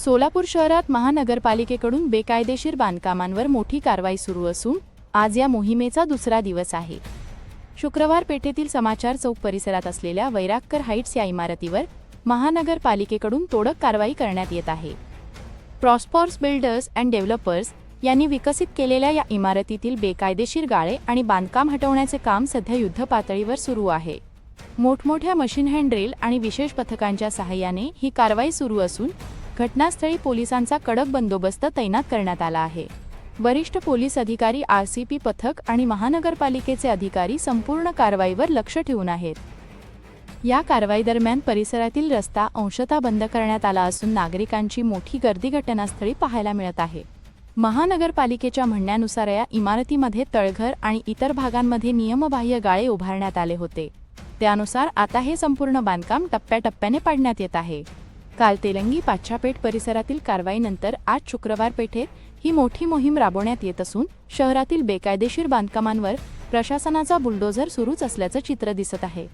सोलापूर शहरात महानगरपालिकेकडून बेकायदेशीर बांधकामांवर मोठी कारवाई सुरू असून आज या मोहिमेचा दुसरा दिवस आहे। शुक्रवार पेठेतील समाचार चौक परिसरात असलेल्या वैरागकर हाईट्स या इमारतीवर महानगरपालिकेकडून तोडक कारवाई करण्यात येत आहे। प्रॉस्पर्स बिल्डर्स अँड डेव्हलपर्स यांनी विकसित केलेल्या या इमारतीतील बेकायदेशीर गाळे आणि बांधकाम हटवण्याचे काम सध्या युद्धपातळीवर सुरू आहे। मोठमोठ्या मशीन हँड ड्रिल आणि विशेष पथकांच्या सहाय्याने ही कारवाई सुरू असून घटनास्थळी पोलिसांचा कडक बंदोबस्त तैनात करण्यात आला आहे। वरिष्ठ पोलीस अधिकारी, आरसीपी पथक आणि महानगरपालिकेचे अधिकारी संपूर्ण कारवाईवर लक्ष ठेवून आहेत। या कारवाईदरम्यान परिसरातील रस्ता अंशतः बंद करण्यात आला असून नागरिकांची मोठी गर्दी घटनास्थळी पाहायला मिळत आहे। महानगरपालिकेच्या म्हणण्यानुसार या इमारतीमध्ये तळघर आणि इतर भागांमध्ये नियमबाह्य गाळे उभारण्यात आले होते। त्यानुसार आता हे संपूर्ण बांधकाम टप्प्याटप्प्याने पाडण्यात येत आहे। काल तेलंगी पाच्छापेठ परिसरातील कारवाईनंतर आज शुक्रवार पेठेत ही मोठी मोहीम राबवण्यात येत असून शहरातील बेकायदेशीर बांधकामांवर प्रशासनाचा बुलडोझर सुरूच असल्याचं चित्र दिसत आहे।